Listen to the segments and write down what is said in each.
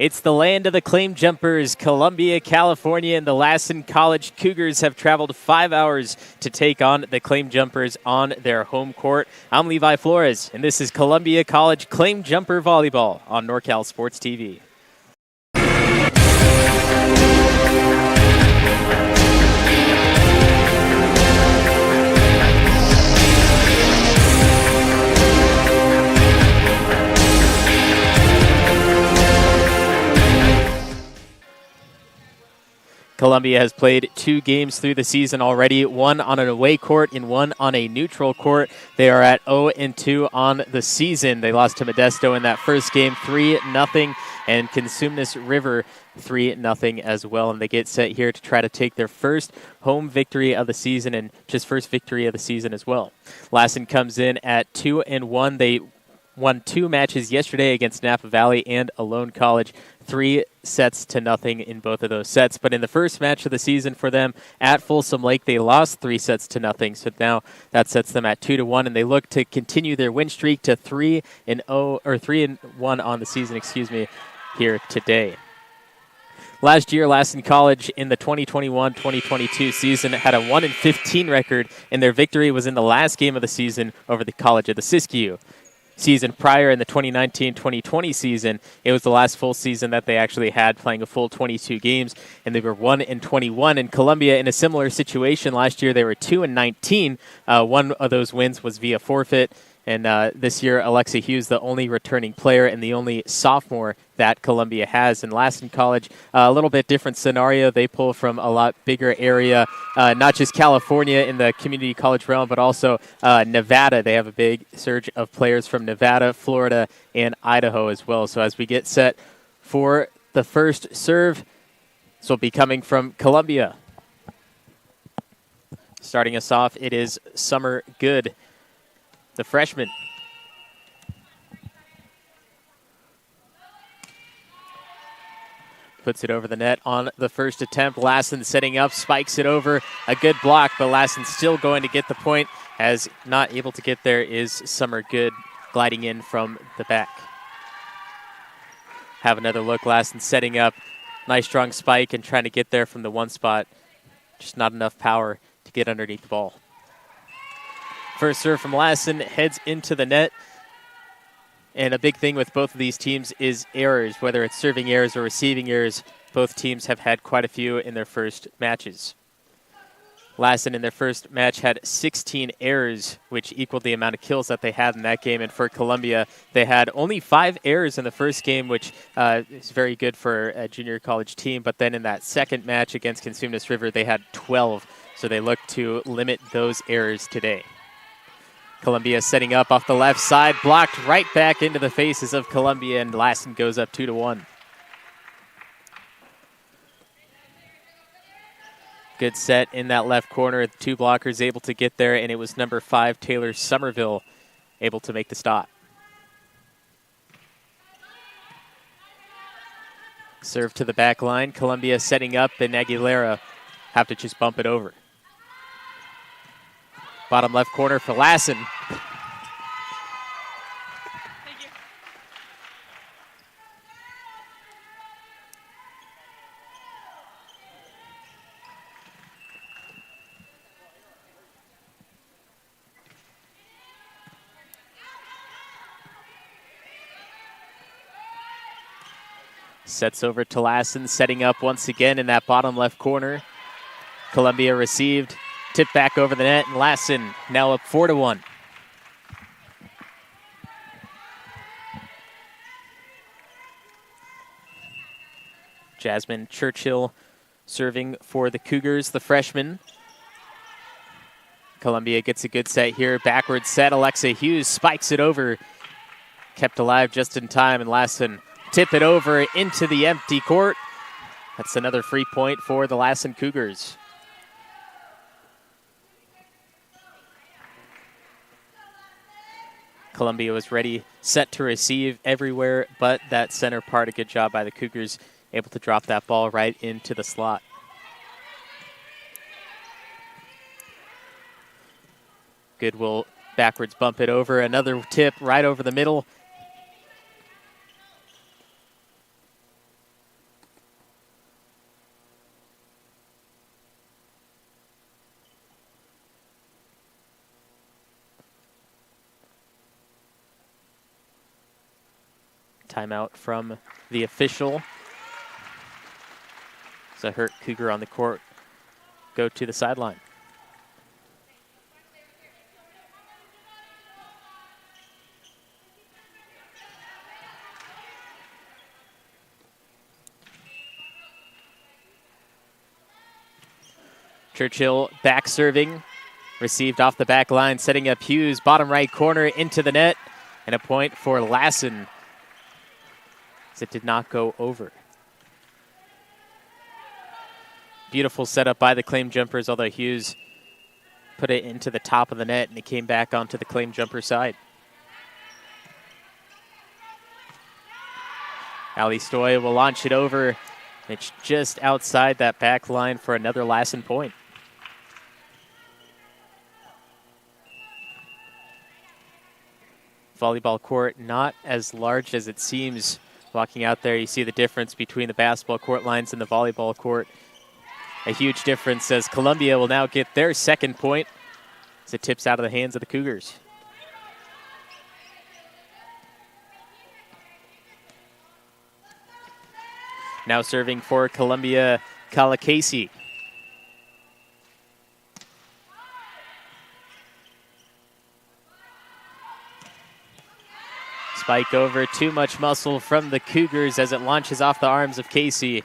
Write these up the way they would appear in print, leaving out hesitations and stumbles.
It's the land of the claim jumpers, Columbia, California, and the Lassen College Cougars have traveled 5 hours to take on the claim jumpers on their home court. I'm Levi Flores, and this is Columbia College Claim Jumper Volleyball on NorCal Sports TV. Columbia has played 2 games through the season already, one on an away court and one on a neutral court. They are at 0-2 on the season. They lost to Modesto in that first game 3-0, and Consumnes River 3-0 as well. And they get set here to try to take their first home victory of the season and just first victory of the season as well. Lassen comes in at 2-1. They won 2 matches yesterday against Napa Valley and Alone College, 3-0 in both of those sets. But in the first match of the season for them at Folsom Lake, they lost 3-0. So now that sets them at 2-1, and they look to continue their win streak to 3-0 or 3-1 on the season, here today. Last year, Lassen College in the 2021-2022 season had a 1-15 record, and their victory was in the last game of the season over the College of the Siskiyou. Season prior in the 2019-2020 season, it was the last full season that they actually had, playing a full 22 games, and they were 1-21. And Columbia in a similar situation last year, they were 2-19. One of those wins was via forfeit. And this year, Alexa Hughes, the only returning player and the only sophomore that Columbia has. And Lassen College, a little bit different scenario. They pull from a lot bigger area, not just California in the community college realm, but also Nevada. They have a big surge of players from Nevada, Florida, and Idaho as well. So as we get set for the first serve, this will be coming from Columbia. Starting us off, it is Summer Good, the freshman. Puts it over the net on the first attempt. Lassen setting up, spikes it over. A good block, but Lassen still going to get the point, as not able to get there is Summer Good, gliding in from the back. Have another look. Lassen setting up. Nice strong spike and trying to get there from the one spot. Just not enough power to get underneath the ball. First serve from Lassen heads into the net. And a big thing with both of these teams is errors, whether it's serving errors or receiving errors. Both teams have had quite a few in their first matches. Lassen in their first match had 16 errors, which equaled the amount of kills that they had in that game. And for Columbia, they had only 5 errors in the first game, which is very good for a junior college team. But then in that second match against Consumnes River, they had 12. So they look to limit those errors today. Columbia setting up off the left side, blocked right back into the faces of Columbia, and Lassen goes up 2-1. Good set in that left corner. 2 blockers able to get there, and it was number 5, Taylor Somerville, able to make the stop. Serve to the back line. Columbia setting up, and Aguilera have to just bump it over. Bottom left corner for Lassen. Thank you. Sets over to Lassen, setting up once again in that bottom left corner. Columbia received. Tip back over the net, and Lassen now up 4-1. Jasmine Churchill serving for the Cougars, the freshman. Columbia gets a good set here. Backwards set. Alexa Hughes spikes it over. Kept alive just in time, and Lassen tip it over into the empty court. That's another free point for the Lassen Cougars. Columbia was ready, set to receive everywhere, but that center part, a good job by the Cougars, able to drop that ball right into the slot. Good will backwards bump it over. Another tip right over the middle. Timeout from the official. It's a hurt Cougar on the court. Go to the sideline. Churchill back serving. Received off the back line, setting up Hughes. Bottom right corner into the net. And a point for Lassen. It did not go over. Beautiful setup by the claim jumpers, although Hughes put it into the top of the net and it came back onto the claim jumper side. Ali Stoy will launch it over. It's just outside that back line for another Lassen point. Volleyball court not as large as it seems. Walking out there, you see the difference between the basketball court lines and the volleyball court. A huge difference as Columbia will now get their second point as it tips out of the hands of the Cougars. Now serving for Columbia, Kalakasi. Spike over, too much muscle from the Cougars as it launches off the arms of Casey.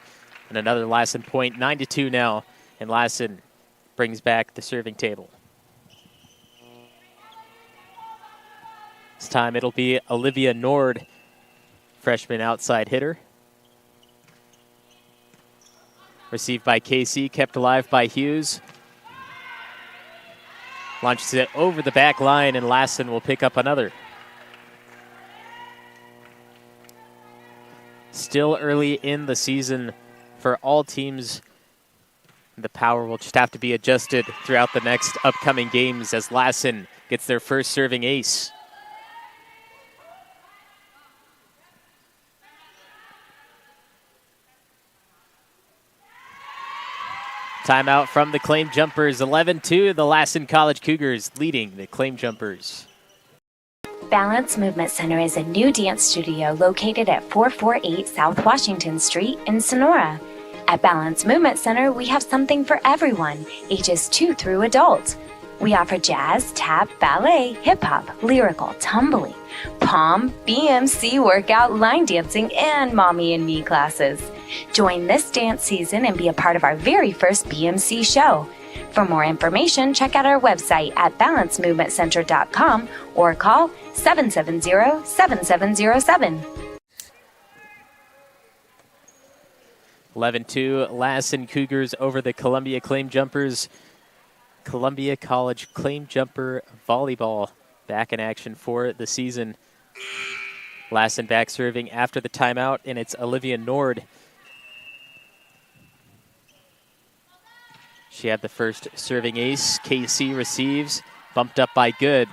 And another Lassen point, 9-2 now. And Lassen brings back the serving table. This time it'll be Olivia Nord, freshman outside hitter. Received by Casey, kept alive by Hughes. Launches it over the back line, and Lassen will pick up another. Still early in the season for all teams. The power will just have to be adjusted throughout the next upcoming games as Lassen gets their first serving ace. Timeout from the claim jumpers, 11-2. The Lassen College Cougars leading the claim jumpers. Balance Movement Center is a new dance studio located at 448 South Washington Street in Sonora. At Balance Movement Center, we have something for everyone, ages 2 through adult. We offer jazz, tap, ballet, hip-hop, lyrical, tumbling, pom, BMC workout, line dancing, and mommy and me classes. Join this dance season and be a part of our very first BMC show. For more information, check out our website at balancemovementcenter.com or call 770-7707. 11-2, Lassen Cougars over the Columbia Claim Jumpers. Columbia College Claim Jumper Volleyball back in action for the season. Lassen back serving after the timeout, and it's Olivia Nord. She had the first serving ace. KC receives, bumped up by Good.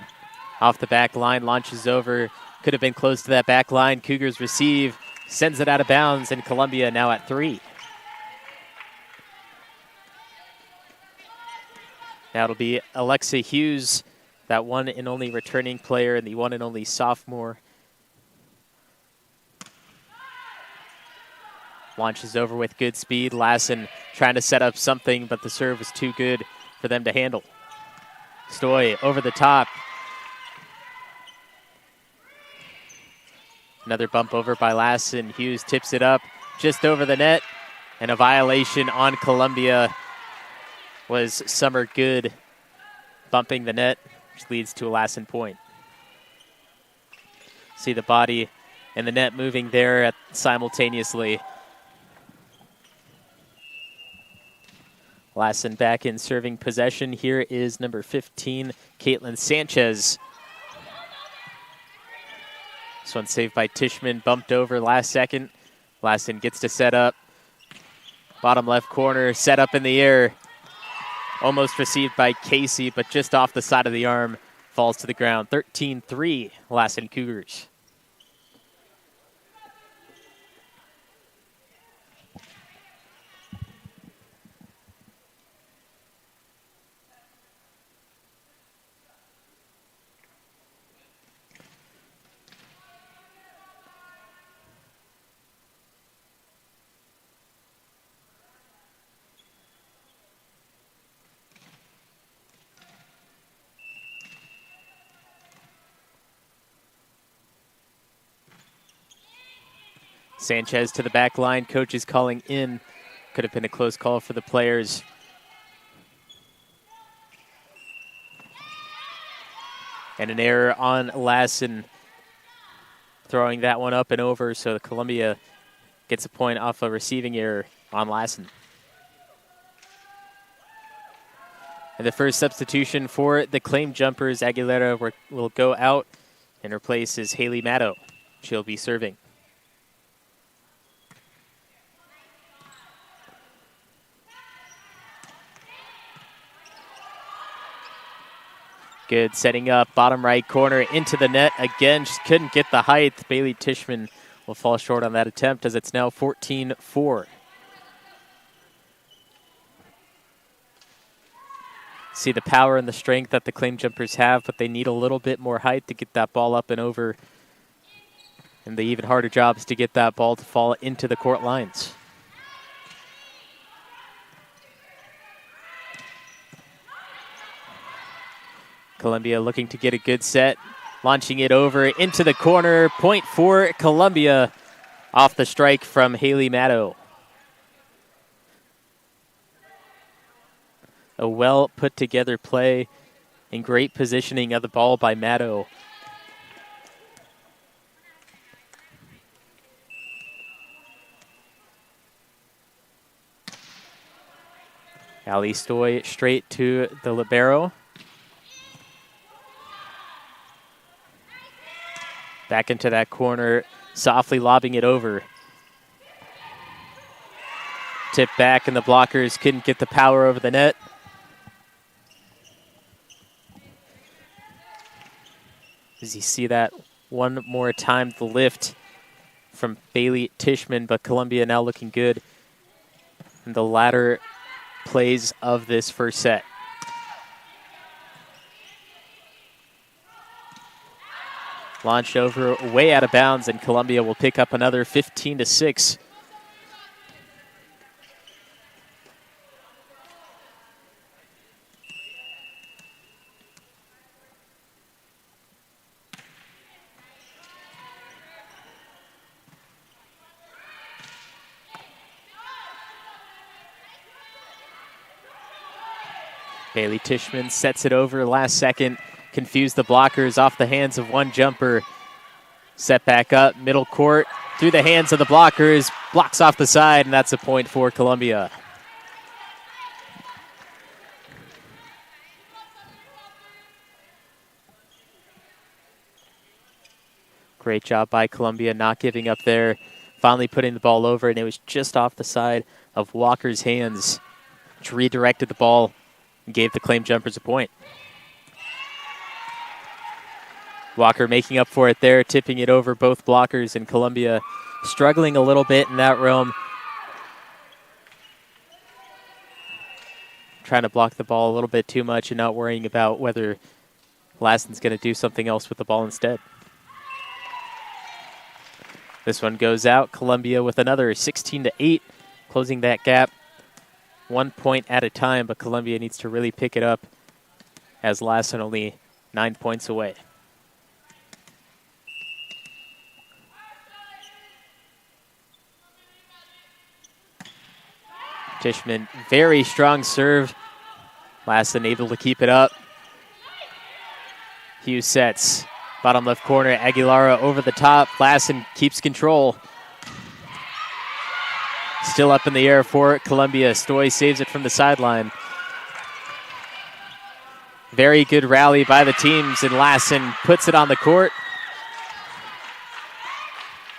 Off the back line, launches over. Could have been close to that back line. Cougars receive, sends it out of bounds, and Columbia now at 3. Now it'll be Alexa Hughes, that one and only returning player and the one and only sophomore. Launches over with good speed. Lassen trying to set up something, but the serve was too good for them to handle. Stoy over the top. Another bump over by Lassen. Hughes tips it up just over the net. And a violation on Columbia was Summer Good bumping the net, which leads to a Lassen point. See the body and the net moving there simultaneously. Lassen back in serving possession. Here is number 15, Caitlin Sanchez. This one saved by Tishman, bumped over last second. Lassen gets to set up. Bottom left corner, set up in the air. Almost received by Casey, but just off the side of the arm, falls to the ground. 13-3, Lassen Cougars. Sanchez to the back line. Coach is calling in. Could have been a close call for the players. And an error on Lassen. Throwing that one up and over, so Columbia gets a point off a receiving error on Lassen. And the first substitution for the claim jumpers, Aguilera will go out and replaces Haley Maddow. She'll be serving. Good, setting up, bottom right corner into the net. Again, just couldn't get the height. Bailey Tishman will fall short on that attempt as it's now 14-4. See the power and the strength that the claim jumpers have, but they need a little bit more height to get that ball up and over. And the even harder job is to get that ball to fall into the court lines. Columbia looking to get a good set, launching it over into the corner. Point for Columbia off the strike from Haley Maddow. A well put together play and great positioning of the ball by Maddow. Ali Stoy straight to the libero. Back into that corner, softly lobbing it over. Tip back, and the blockers couldn't get the power over the net. As you see that one more time, the lift from Bailey Tishman, but Columbia now looking good in the latter plays of this first set. Launched over, way out of bounds, and Columbia will pick up another 15-6. Bailey Tishman sets it over last second. Confused the blockers off the hands of one jumper. Set back up, middle court, through the hands of the blockers, blocks off the side, and that's a point for Columbia. Great job by Columbia not giving up there, finally putting the ball over, and it was just off the side of Walker's hands, which redirected the ball and gave the claim jumpers a point. Walker making up for it there, tipping it over both blockers, and Columbia struggling a little bit in that realm. Trying to block the ball a little bit too much and not worrying about whether Lassen's going to do something else with the ball instead. This one goes out. Columbia with another 16-8, closing that gap 1 point at a time, but Columbia needs to really pick it up as Lassen only 9 points away. Tishman, very strong serve. Lassen able to keep it up. Hughes sets. Bottom left corner, Aguilara over the top. Lassen keeps control. Still up in the air for Columbia. Stoy saves it from the sideline. Very good rally by the teams, and Lassen puts it on the court.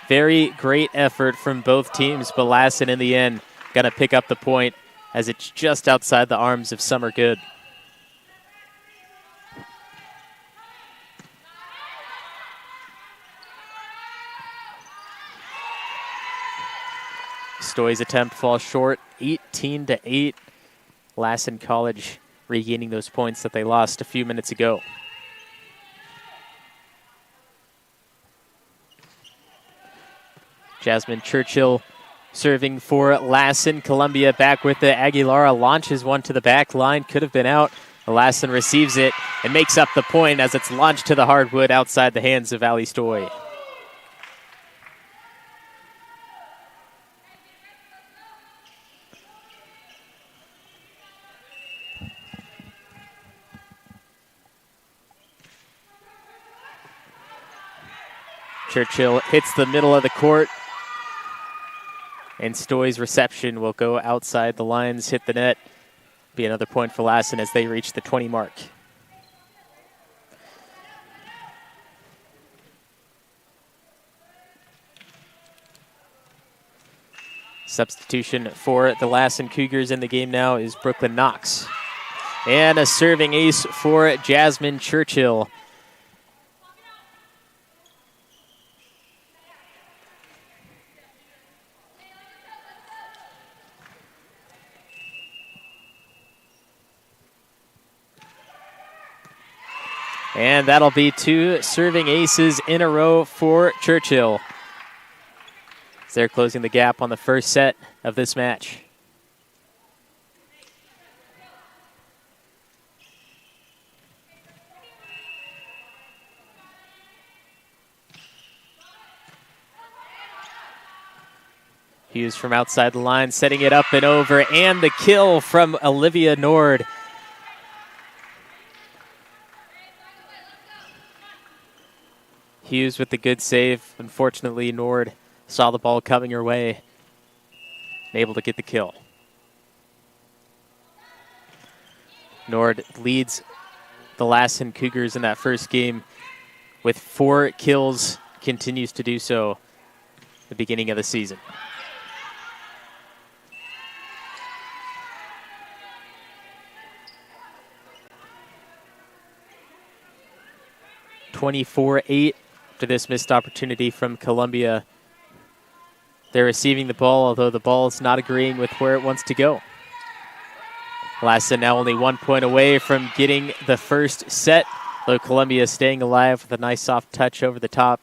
Very great effort from both teams, but Lassen in the end going to pick up the point as it's just outside the arms of Summer Good. Stoy's attempt falls short, 18-8. Lassen College regaining those points that they lost a few minutes ago. Jasmine Churchill serving for Lassen. Columbia back with it. Aguilara launches one to the back line. Could have been out. Lassen receives it and makes up the point as it's launched to the hardwood outside the hands of Ali Stoy. Churchill hits the middle of the court, and Stoy's reception will go outside the lines, hit the net. Be another point for Lassen as they reach the 20 mark. Substitution for the Lassen Cougars in the game now is Brooklyn Knox. And a serving ace for Jasmine Churchill. And that'll be 2 serving aces in a row for Churchill. They're closing the gap on the first set of this match. Hughes from outside the line, setting it up and over, and the kill from Olivia Nord. Hughes with the good save. Unfortunately, Nord saw the ball coming her way and able to get the kill. Nord leads the Lassen Cougars in that first game with 4 kills, continues to do so at the beginning of the season. (24-8) after this missed opportunity from Columbia. They're receiving the ball, although the ball is not agreeing with where it wants to go. Lassen now only 1 point away from getting the first set, though Columbia staying alive with a nice soft touch over the top.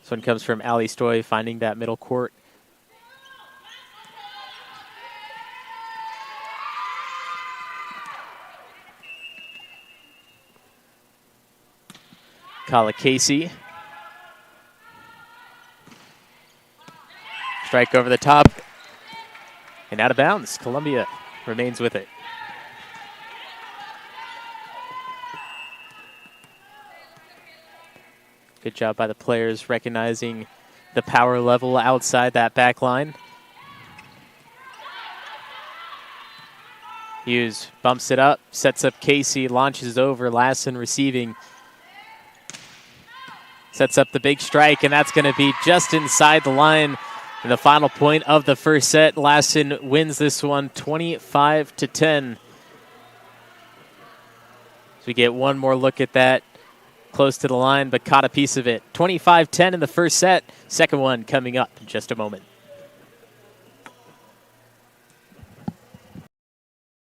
This one comes from Ali Stoy, finding that middle court. Kala Casey. Strike over the top and out of bounds. Columbia remains with it. Good job by the players recognizing the power level outside that back line. Hughes bumps it up, sets up Casey, launches over, Lassen receiving. Sets up the big strike, and that's going to be just inside the line. And the final point of the first set, Lassen wins this one 25-10. So we get one more look at that close to the line, but caught a piece of it. 25-10 in the first set. Second one coming up in just a moment.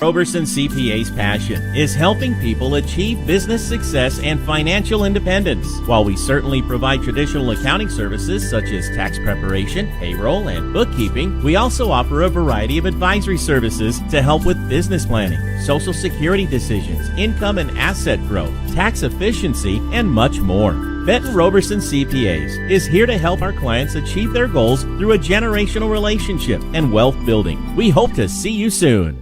Roberson CPA's passion is helping people achieve business success and financial independence. While we certainly provide traditional accounting services such as tax preparation, payroll, and bookkeeping, we also offer a variety of advisory services to help with business planning, Social Security decisions, income and asset growth, tax efficiency, and much more. Benton Roberson CPAs is here to help our clients achieve their goals through a generational relationship and wealth building. We hope to see you soon.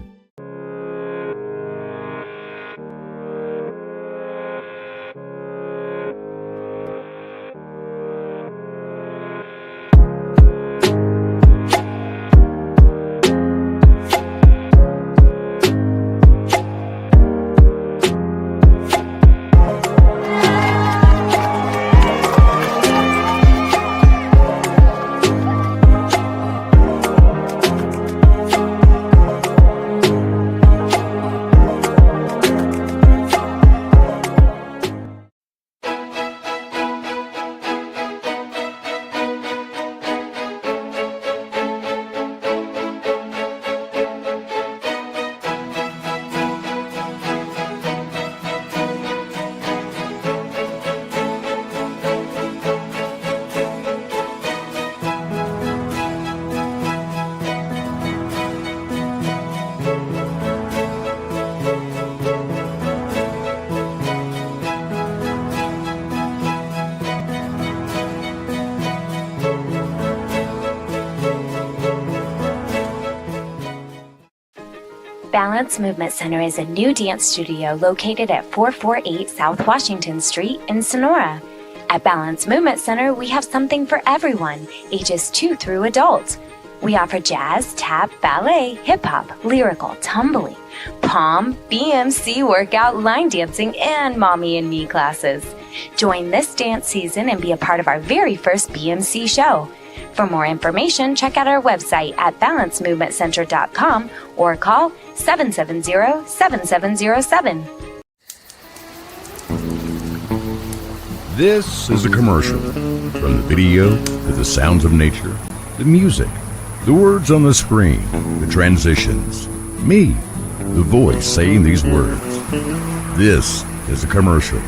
Balance Movement Center is a new dance studio located at 448 South Washington Street in Sonora. At Balance Movement Center, we have something for everyone, ages 2 through adults. We offer jazz, tap, ballet, hip-hop, lyrical, tumbling, pom, BMC workout, line dancing, and mommy and me classes. Join this dance season and be a part of our very first BMC show. For more information, check out our website at balancemovementcenter.com or call 770-7707. This is a commercial. From the video to the sounds of nature, the music, the words on the screen, the transitions, me, the voice saying these words. This is a commercial.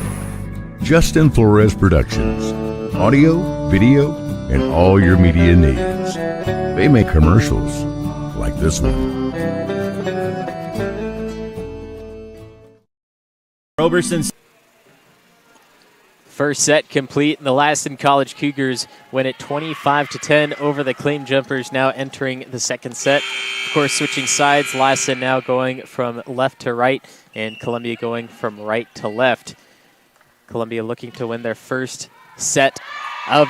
Justin Flores Productions. Audio, video, and all your media needs. They make commercials like this one. Roberson's First set complete, and the Lassen College Cougars win it 25-10 over the Claim Jumpers, now entering the second set. Of course, switching sides, Lassen now going from left to right, and Columbia going from right to left. Columbia looking to win their first set of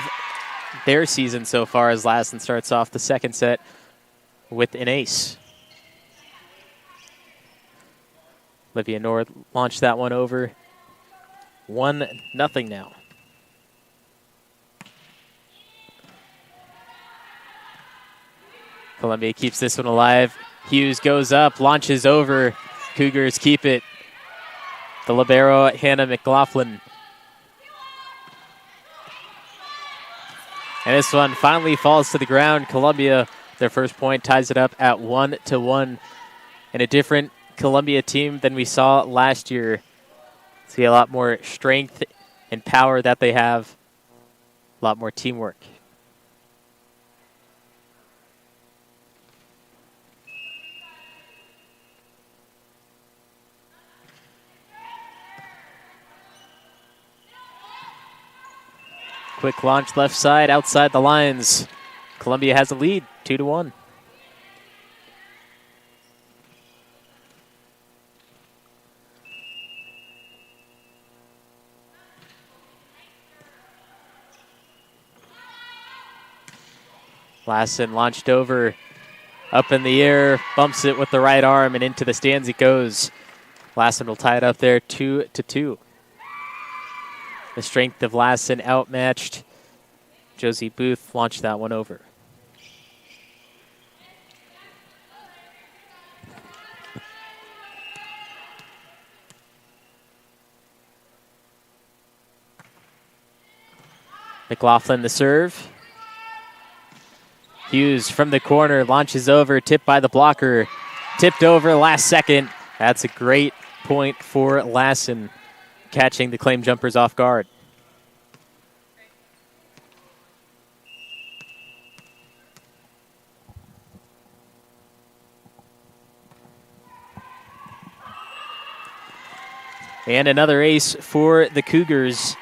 their season so far, as Lassen starts off the second set with an ace. Olivia Nord launched that one over. 1-0 now. Columbia keeps this one alive. Hughes goes up, launches over. Cougars keep it. The libero, Hannah McLaughlin. And this one finally falls to the ground. Columbia, their first point, ties it up at 1-1. And a different Columbia team than we saw last year. See a lot more strength and power that they have, a lot more teamwork. Quick launch left side, outside the lines. Columbia has a lead, 2-1. Lassen launched over, up in the air, bumps it with the right arm, and into the stands it goes. Lassen will tie it up there, 2-2. The strength of Lassen outmatched. Josie Booth launched that one over. McLaughlin the serve. Hughes from the corner launches over, tipped by the blocker. Tipped over last second. That's a great point for Lassen, catching the Claim Jumpers off guard. And another ace for the Cougars.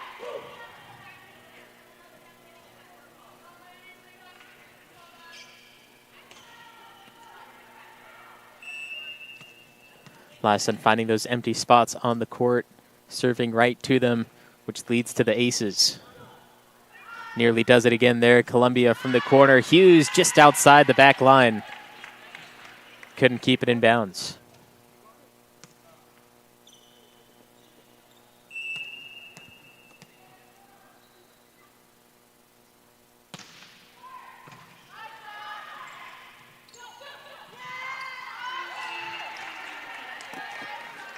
Lassen finding those empty spots on the court, serving right to them, which leads to the aces. Nearly does it again there. Columbia from the corner. Hughes just outside the back line. Couldn't keep it in bounds.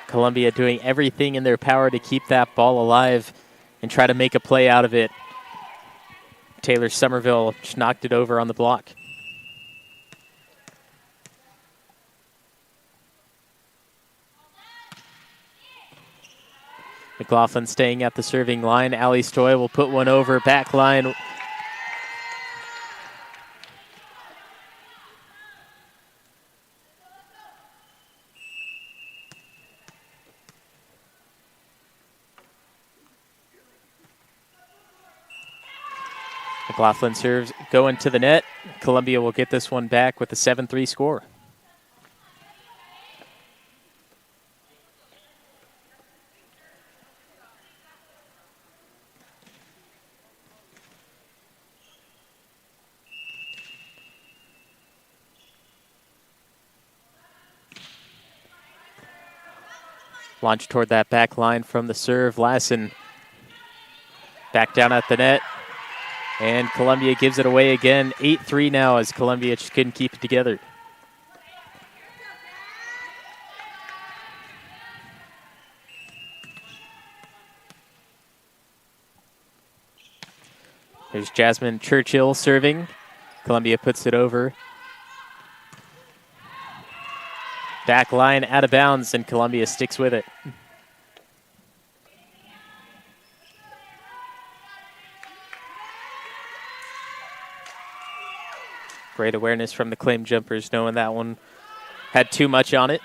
Columbia doing everything in their power to keep that ball alive and try to make a play out of it. Taylor Somerville just knocked it over on the block. McLaughlin staying at the serving line. Ali Stoy will put one over, back line. McLaughlin serves going to the net. Columbia will get this one back with a 7-3 score. Launch toward that back line from the serve. Lassen back down at the net. And Columbia gives it away again. 8-3 now as Columbia just couldn't keep it together. There's Jasmine Churchill serving. Columbia puts it over. Back line out of bounds, and Columbia sticks with it. Great awareness from the claim jumpers, knowing that one had too much on it.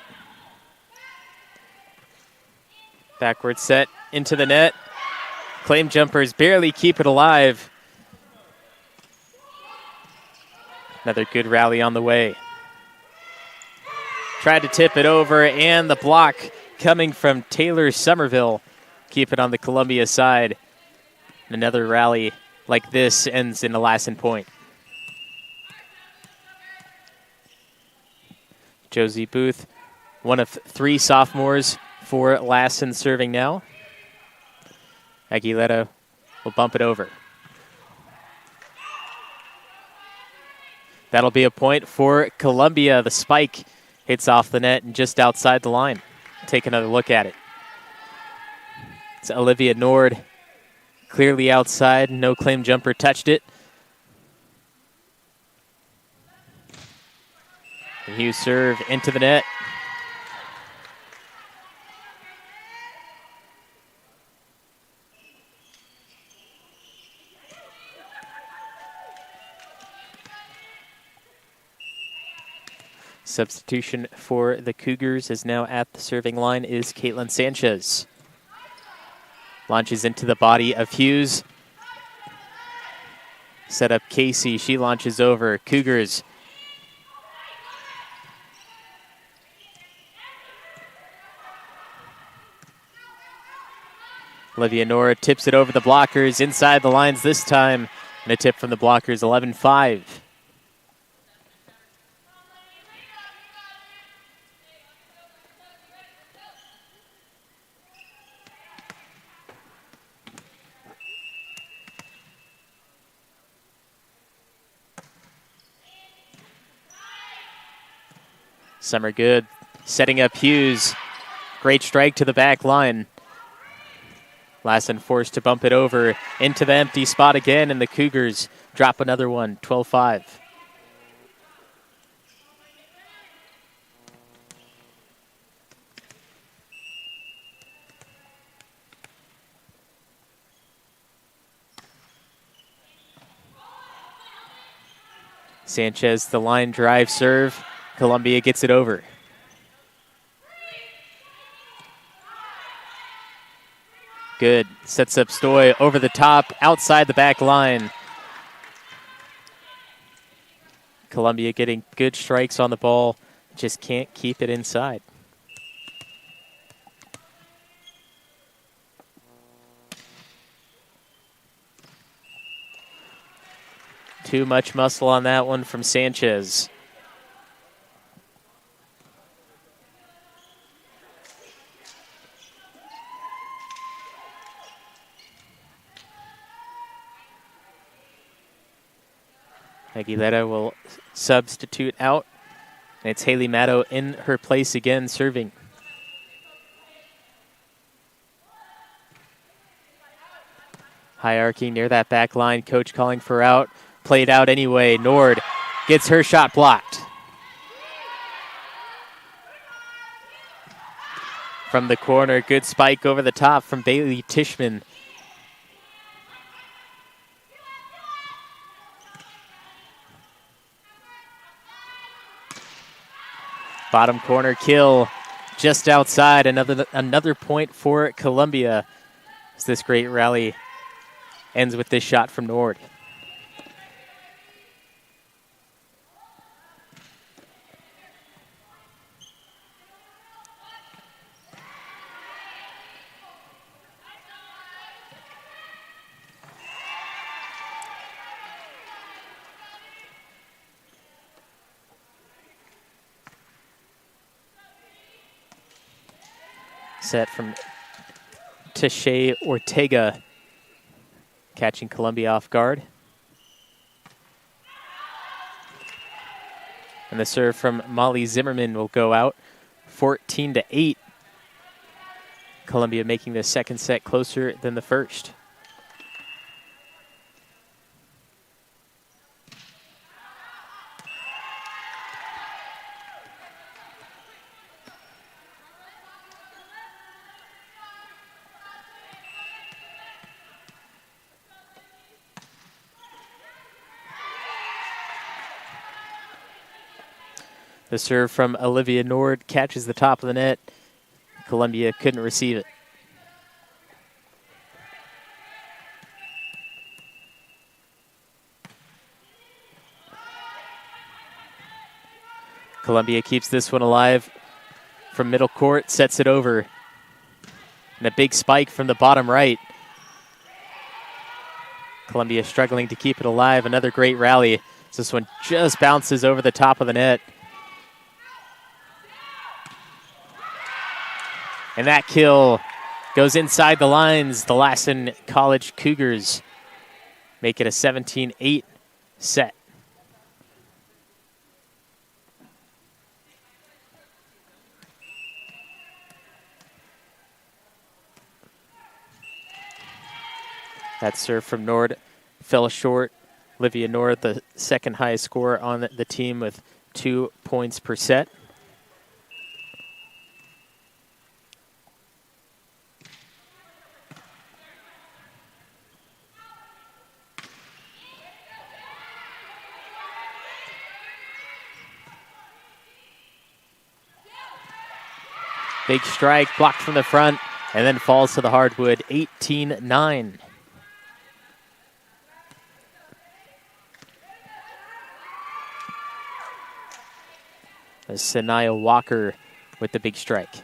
Backward set into the net. Claim jumpers barely keep it alive. Another good rally on the way. Tried to tip it over, and the block coming from Taylor Somerville. Keep it on the Columbia side. Another rally like this ends in a Lassen point. Josie Booth, one of 3 sophomores for Lassen, serving now. Aguilera will bump it over. That'll be a point for Columbia. The spike hits off the net and just outside the line. Take another look at it. It's Olivia Nord, clearly outside. No claim jumper touched it. And Hughes serve into the net. Substitution for the Cougars is now at the serving line is Caitlin Sanchez. Launches into the body of Hughes. Set up Casey. She launches over. Cougars. Olivia Nora tips it over the blockers. Inside the lines this time. And a tip from the blockers, 11-5. Summer good, setting up Hughes. Great strike to the back line. Lassen forced to bump it over into the empty spot again, and the Cougars drop another one, 12-5. Sanchez, the line drive serve. Columbia gets it over. Good. Sets up Stoy over the top, outside the back line. Columbia getting good strikes on the ball. Just can't keep it inside. Too much muscle on that one from Sanchez. Aguilera will substitute out. And it's Haley Maddow in her place again, serving. High arcing near that back line. Coach calling for out. Played out anyway. Nord gets her shot blocked. From the corner, good spike over the top from Bailey Tishman. Bottom corner kill just outside. Another point for Columbia as this great rally ends with this shot from Nord. set from Teshay Ortega, catching Columbia off guard. And the serve from Molly Zimmerman will go out, 14-8. Columbia making the second set closer than the first. The serve from Olivia Nord catches the top of the net. Columbia couldn't receive it. Columbia keeps this one alive from middle court, sets it over. And a big spike from the bottom right. Columbia struggling to keep it alive. Another great rally. This one just bounces over the top of the net. And that kill goes inside the lines. The Lassen College Cougars make it a 17-8 set. That serve from Nord fell short. Olivia Nord, the second highest scorer on the team with 2 points per set. Big strike, blocked from the front, and then falls to the hardwood, 18-9. Sanaya Walker with the big strike.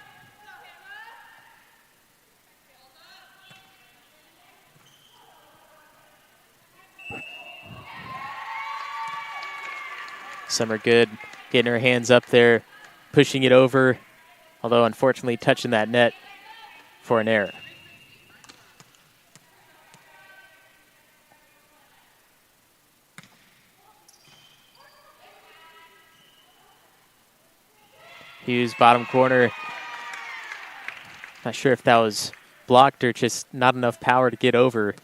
Summer Good getting her hands up there, pushing it over, although unfortunately touching that net for an error. Hughes, bottom corner. Not sure if that was blocked or just not enough power to get over.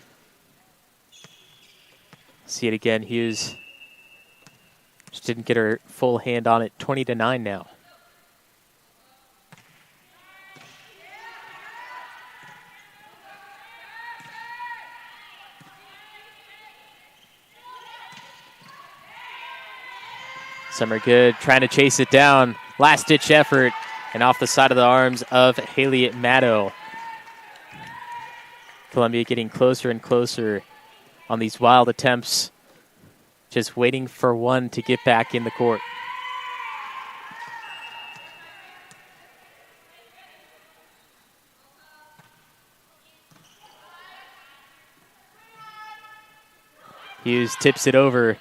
See it again, Hughes just didn't get her full hand on it. 20-9 now. Summer Good trying to chase it down. Last-ditch effort, and off the side of the arms of Haley Maddow. Columbia getting closer and closer on these wild attempts, just waiting for one to get back in the court. Hughes tips it over.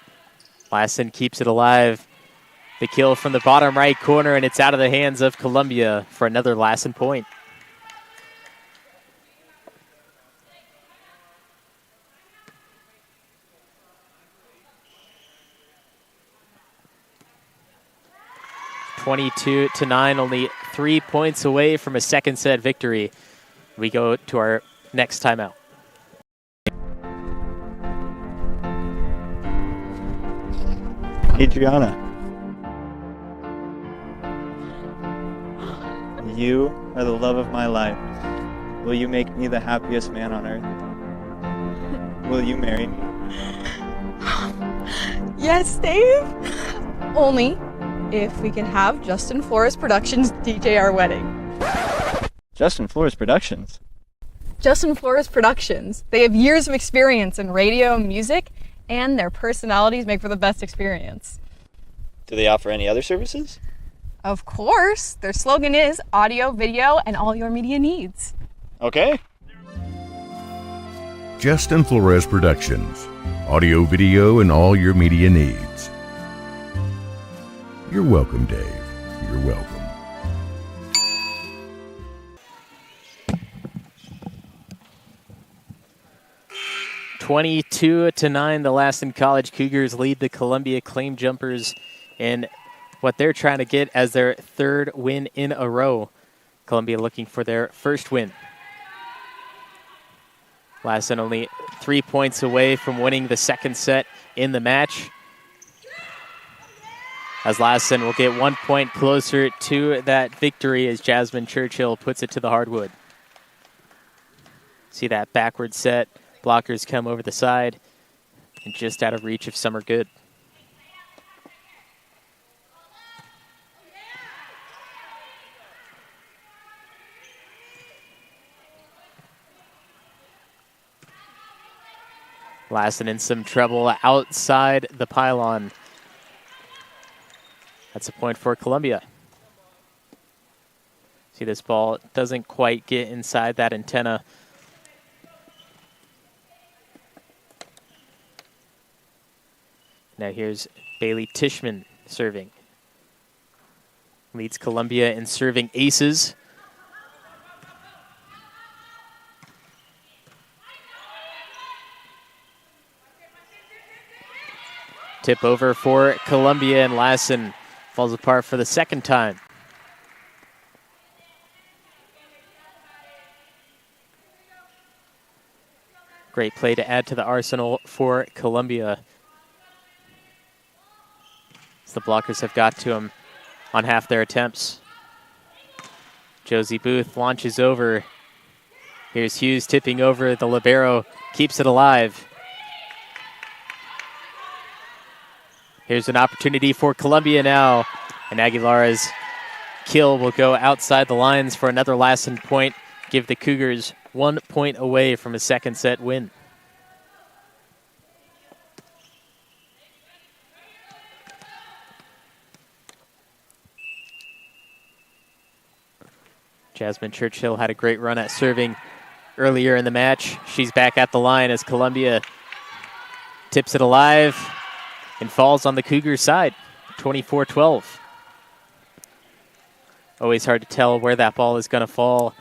Lassen keeps it alive. The kill from the bottom right corner, and it's out of the hands of Columbia for another Lassen point. (22-9), only 3 points away from a second set victory. We go to our next timeout. Adriana, you are the love of my life. Will you make me the happiest man on earth? Will you marry me? Yes, Dave. Only if we can have Justin Flores Productions DJ our wedding. Justin Flores Productions? Justin Flores Productions. They have years of experience in radio and music, and their personalities make for the best experience. Do they offer any other services? Of course. Their slogan is audio, video, and all your media needs. Okay. Justin Flores Productions. Audio, video, and all your media needs. You're welcome, Dave. You're welcome. 22-9, the Lassen College Cougars lead the Columbia Claim Jumpers in what they're trying to get as their third win in a row. Columbia looking for their first win. Lassen only 3 points away from winning the second set in the match, as Lassen will get 1 point closer to that victory as Jasmine Churchill puts it to the hardwood. See that backward set. Blockers come over the side and just out of reach of Summer Good. Lassen in some trouble outside the pylon. That's a point for Columbia. See, this ball doesn't quite get inside that antenna. Now here's Bailey Tishman serving. Leads Columbia in serving aces. Tip over for Columbia, and Lassen falls apart for the second time. Great play to add to the arsenal for Columbia. The blockers have got to him on half their attempts. Josie Booth launches over. Here's Hughes tipping over. The libero keeps it alive. Here's an opportunity for Columbia now. And Aguilara's kill will go outside the lines for another Lassen point. Give the Cougars 1 point away from a second set win. Jasmine Churchill had a great run at serving earlier in the match. She's back at the line as Columbia tips it alive and falls on the Cougars' side, 24-12. Always hard to tell where that ball is going to fall.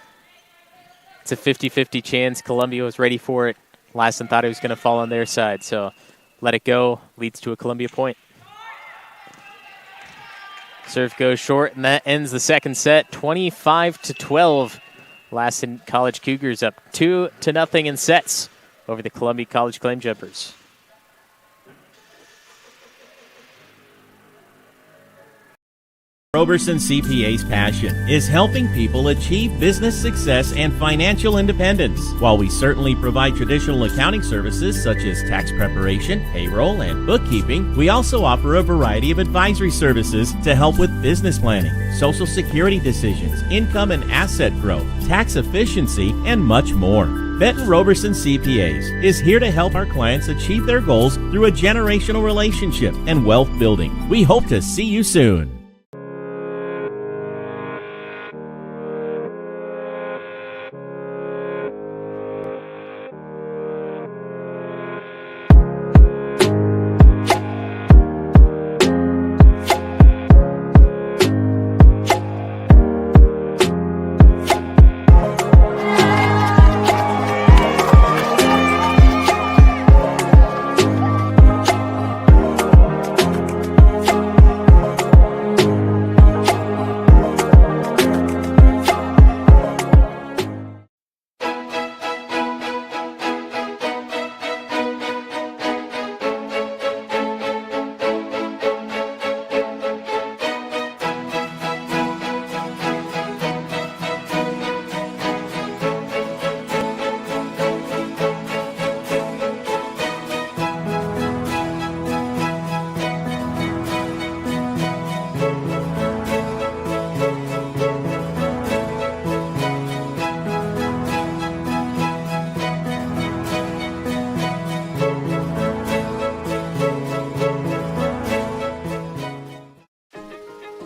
It's a 50-50 chance. Columbia was ready for it. Lassen thought it was going to fall on their side, so let it go. Leads to a Columbia point. Serve goes short, and that ends the second set, 25-12. Lassen College Cougars up 2-0 in sets over the Columbia College Claim Jumpers. Roberson CPA's passion is helping people achieve business success and financial independence. While we certainly provide traditional accounting services such as tax preparation, payroll, and bookkeeping, we also offer a variety of advisory services to help with business planning, social security decisions, income and asset growth, tax efficiency, and much more. Benton Roberson CPAs is here to help our clients achieve their goals through a generational relationship and wealth building. We hope to see you soon.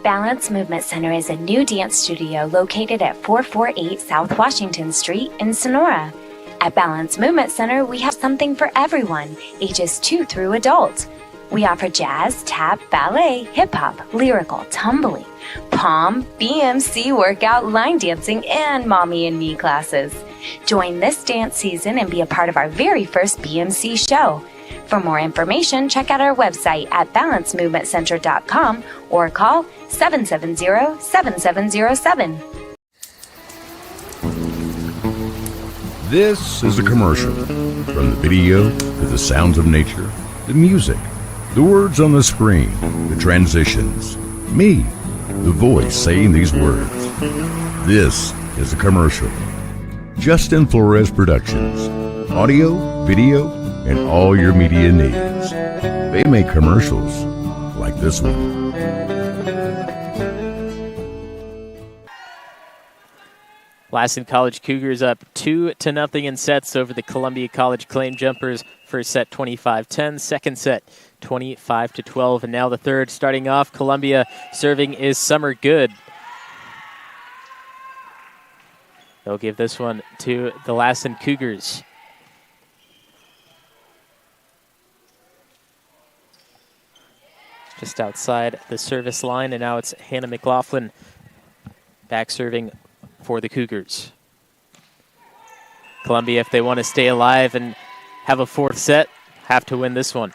Balance Movement Center is a new dance studio located at 448 South Washington Street in Sonora. At Balance Movement Center, we have something for everyone, ages 2 through adult. We offer jazz, tap, ballet, hip-hop, lyrical, tumbling, pom, BMC workout, line dancing, and mommy and me classes. Join this dance season and be a part of our very first BMC show. For more information, check out our website at balancemovementcenter.com or call 770-7707. This is a commercial. From the video to the sounds of nature, the music, the words on the screen, the transitions, me, the voice saying these words. This is a commercial. Justin Flores Productions. Audio, video, and all your media needs. They make commercials like this one. Lassen College Cougars up 2-0 in sets over the Columbia College Claim Jumpers. First set 25-10, second set 25-12, and now the third. Starting off, Columbia serving is Summer Good. They'll give this one to the Lassen Cougars. Just outside the service line, and now it's Hannah McLaughlin back serving for the Cougars. Columbia, if they want to stay alive and have a fourth set, have to win this one.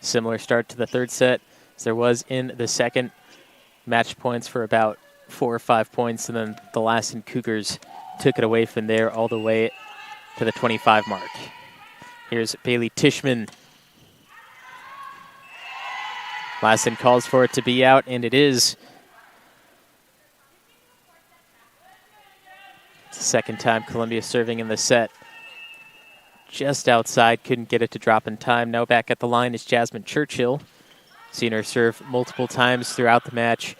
Similar start to the third set as there was in the second. Match points for about 4 or 5 points, and then the Lassen Cougars took it away from there all the way to the 25 mark. Here's Bailey Tishman. Lassen calls for it to be out, and it is. It's the second time Columbia serving in the set. Just outside, couldn't get it to drop in time. Now back at the line is Jasmine Churchill. Seen her serve multiple times throughout the match.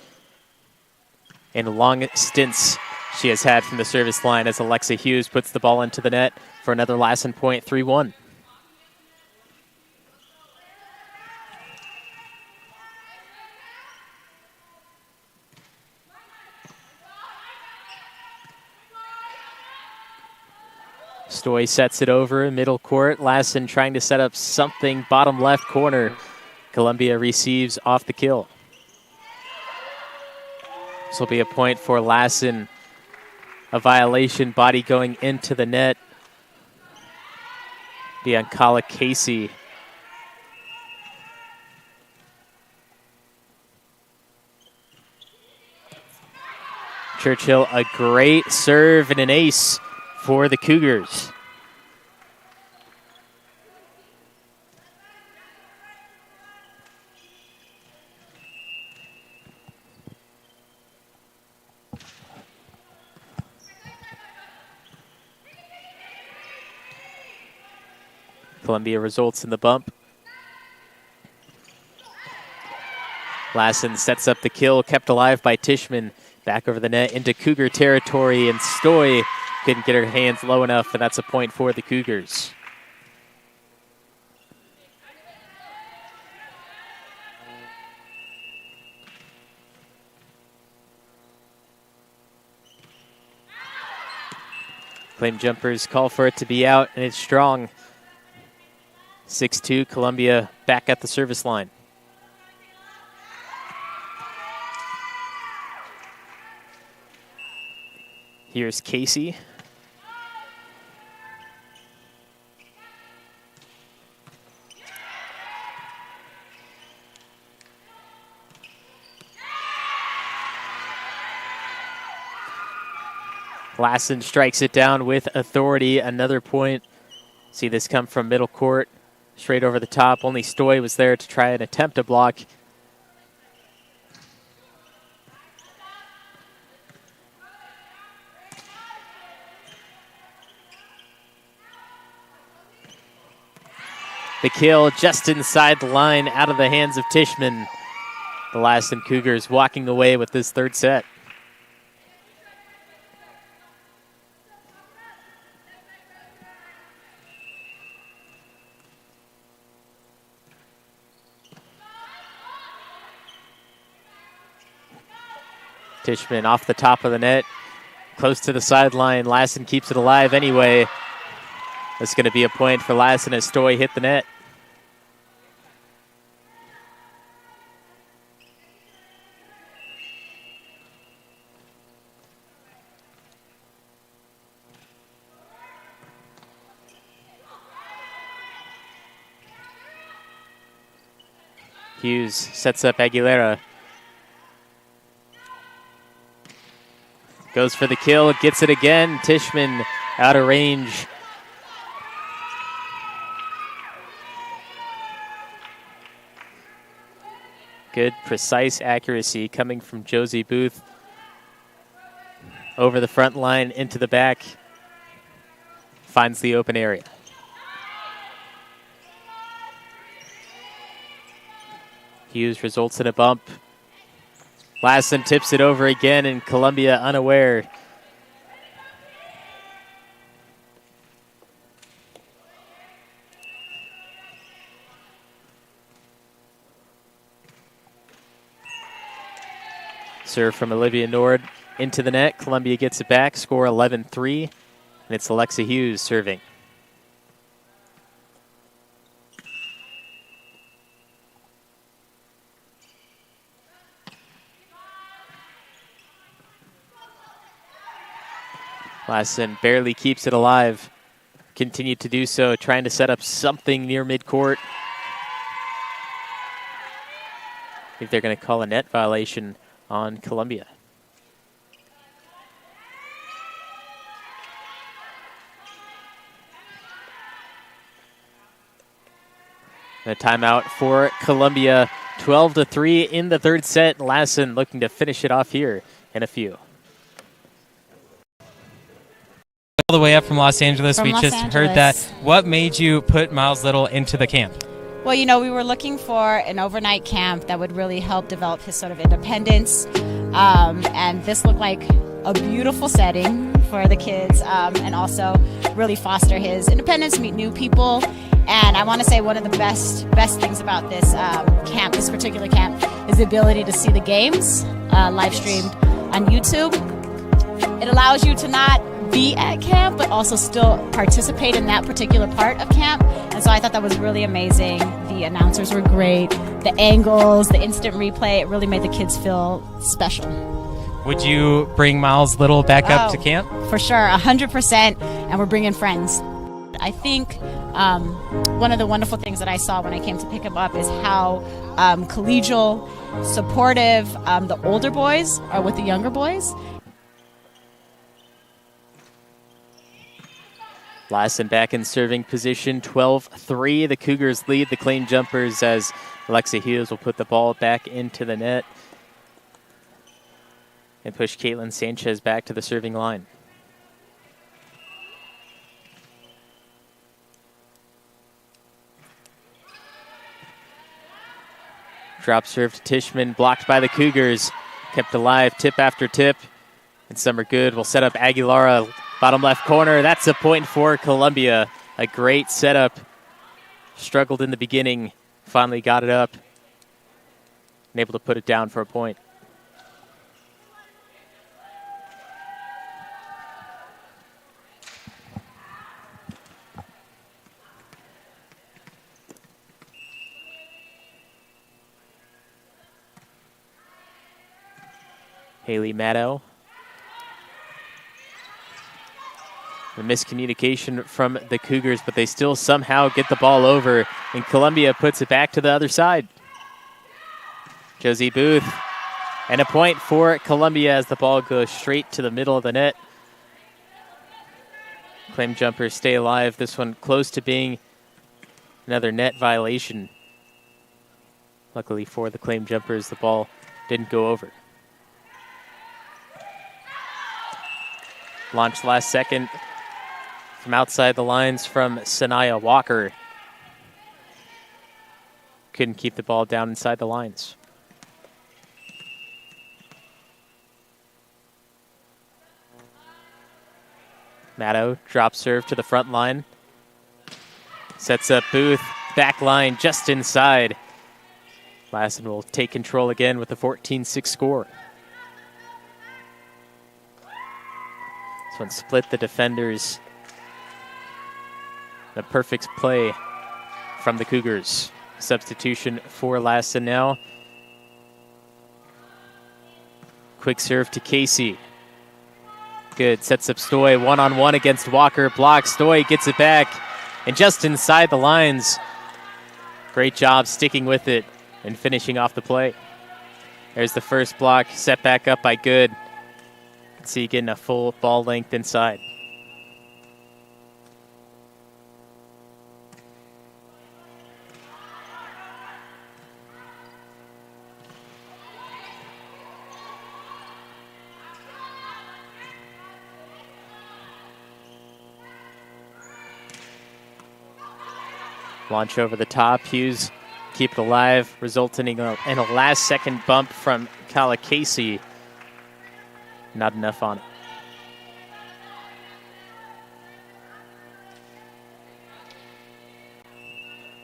And long stints she has had from the service line as Alexa Hughes puts the ball into the net for another Lassen point, 3-1. Stoy sets it over middle court. Lassen trying to set up something bottom left corner. Columbia receives off the kill. This will be a point for Lassen. A violation, body going into the net. Be on Kala Casey. Churchill, a great serve and an ace for the Cougars. Columbia results in the bump. Lassen sets up the kill, kept alive by Tishman. Back over the net into Cougar territory, and Stoy couldn't get her hands low enough, and that's a point for the Cougars. Claim jumpers call for it to be out, and it's strong. 6-2, Columbia back at the service line. Here's Casey. Lassen strikes it down with authority. Another point. See this come from middle court. Straight over the top. Only Stoy was there to try and attempt a block. The kill just inside the line, out of the hands of Tishman. The Lassen Cougars walking away with this third set. Tishman off the top of the net, close to the sideline. Lassen keeps it alive anyway. That's going to be a point for Lassen as Stoy hit the net. Hughes sets up Aguilera. Goes for the kill, gets it again. Tishman out of range. Good, precise accuracy coming from Josie Booth. Over the front line, into the back. Finds the open area. Hughes results in a bump. Lassen tips it over again, and Columbia unaware. Serve from Olivia Nord into the net. Columbia gets it back. Score 11-3, and it's Alexa Hughes serving. Lassen barely keeps it alive. Continued to do so, trying to set up something near midcourt. If they're going to call a net violation on Columbia. A timeout for Columbia. 12-3 in the third set. Lassen looking to finish it off here in a few. All the way up from Los Angeles. We just heard that. What made you put Miles Little into the camp? Well, you know, we were looking for an overnight camp that would really help develop his sort of independence. And this looked like a beautiful setting for the kids, and also really foster his independence, meet new people. And I want to say one of the best things about this camp, this particular camp, is the ability to see the games live streamed on YouTube. It allows you to not be at camp, but also still participate in that particular part of camp. And so I thought that was really amazing. The announcers were great. The angles, the instant replay, it really made the kids feel special. Would you bring Miles Little back up to camp? For sure, 100%, and we're bringing friends. I think one of the wonderful things that I saw when I came to pick him up is how collegial, supportive the older boys are with the younger boys. Lassen back in serving position, 12-3. The Cougars lead the claim jumpers as Alexa Hughes will put the ball back into the net and push Caitlin Sanchez back to the serving line. Drop serve to Tishman, blocked by the Cougars. Kept alive, tip after tip. And some are good. We'll set up Aguilera, bottom left corner. That's a point for Columbia. A great setup. Struggled in the beginning. Finally got it up. And able to put it down for a point. Haley Maddow. The miscommunication from the Cougars, but they still somehow get the ball over, and Columbia puts it back to the other side. Josie Booth, and a point for Columbia as the ball goes straight to the middle of the net. Claim jumpers stay alive. This one close to being another net violation. Luckily for the claim jumpers, the ball didn't go over. Launched last second from outside the lines from Sanaya Walker. Couldn't keep the ball down inside the lines. Maddow drop serve to the front line. Sets up Booth, back line just inside. Lassen will take control again with a 14-6 score. This one split the defenders. A perfect play from the Cougars. Substitution for Lassen now. Quick serve to Casey. Good, sets up Stoy one-on-one against Walker. Block, Stoy gets it back. And just inside the lines. Great job sticking with it and finishing off the play. There's the first block, set back up by Good. See, getting a full ball length inside. Launch over the top. Hughes keep it alive, resulting in a last-second bump from Kalakasi. Not enough on it.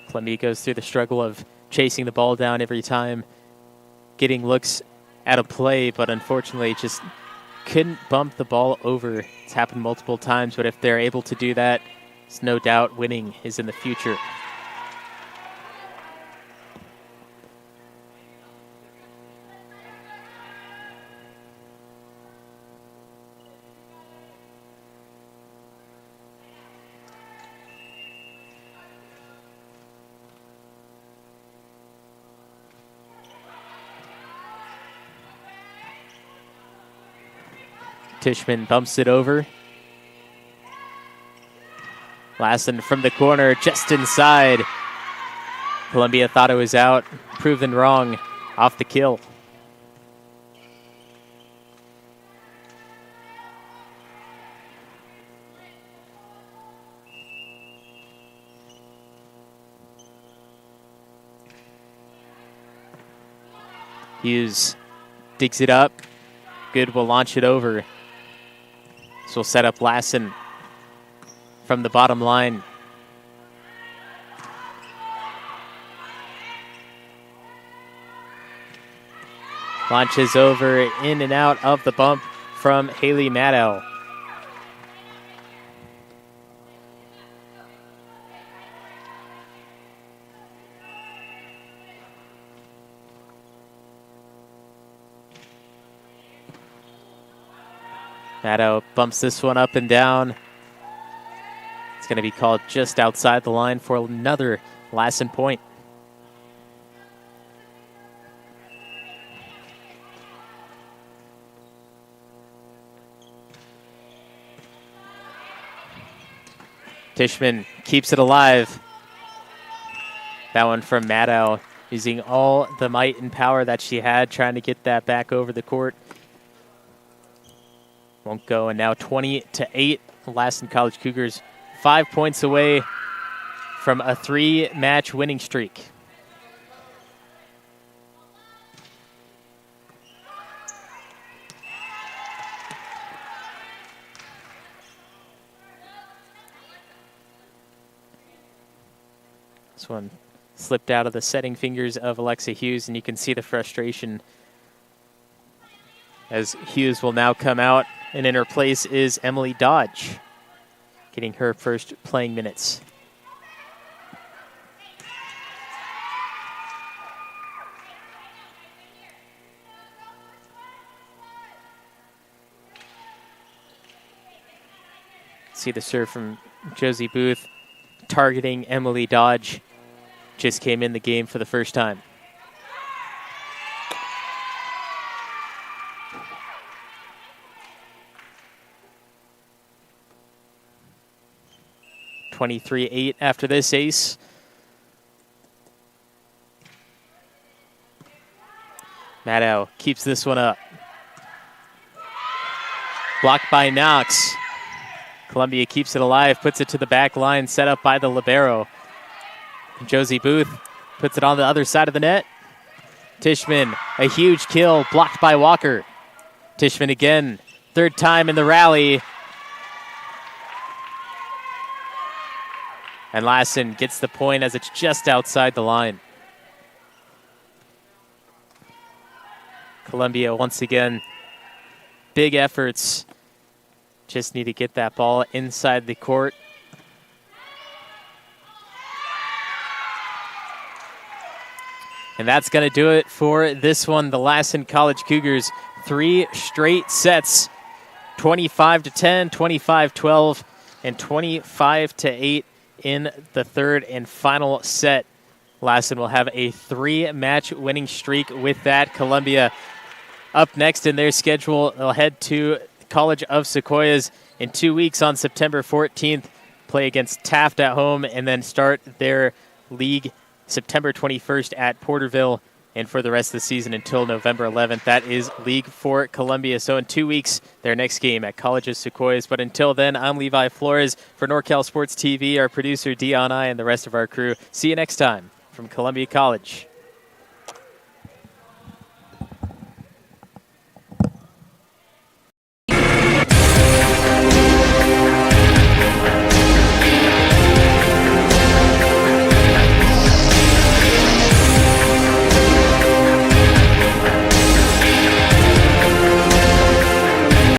Columbia goes through the struggle of chasing the ball down every time, getting looks at a play, but unfortunately just couldn't bump the ball over. It's happened multiple times, but if they're able to do that, it's no doubt winning is in the future. Tishman bumps it over. Lassen from the corner, just inside. Columbia thought it was out, proven wrong off the kill. Hughes digs it up. Good will launch it over. This will set up Lassen from the bottom line. Launches over, in and out of the bump from Haley Maddow. Maddow bumps this one up and down. It's going to be called just outside the line for another Lassen point. Tishman keeps it alive. That one from Maddow, using all the might and power that she had, trying to get that back over the court. Won't go, and now 20-8. Lassen College Cougars 5 points away from a 3-match winning streak. This one slipped out of the setting fingers of Alexa Hughes, and you can see the frustration as Hughes will now come out, and in her place is Emily Dodge, getting her first playing minutes. See the serve from Josie Booth, targeting Emily Dodge. Just came in the game for the first time. (23-8) after this ace. Maddow keeps this one up. Blocked by Knox. Columbia keeps it alive, puts it to the back line, set up by the libero. Josie Booth puts it on the other side of the net. Tishman, a huge kill, blocked by Walker. Tishman again, third time in the rally. And Lassen gets the point as it's just outside the line. Columbia, once again, big efforts. Just need to get that ball inside the court. And that's going to do it for this one. The Lassen College Cougars, 3 straight sets, 25-10, 25-12, and 25-8 in the third and final set. Lassen will have a 3-match winning streak with that. Columbia up next in their schedule. They'll head to College of Sequoias in 2 weeks on September 14th, play against Taft at home, and then start their league September 21st at Porterville, and for the rest of the season until November 11th. That is league for Columbia. So in 2 weeks, their next game at College of Sequoias. But until then, I'm Levi Flores for NorCal Sports TV, our producer Dion I, and the rest of our crew. See you next time from Columbia College.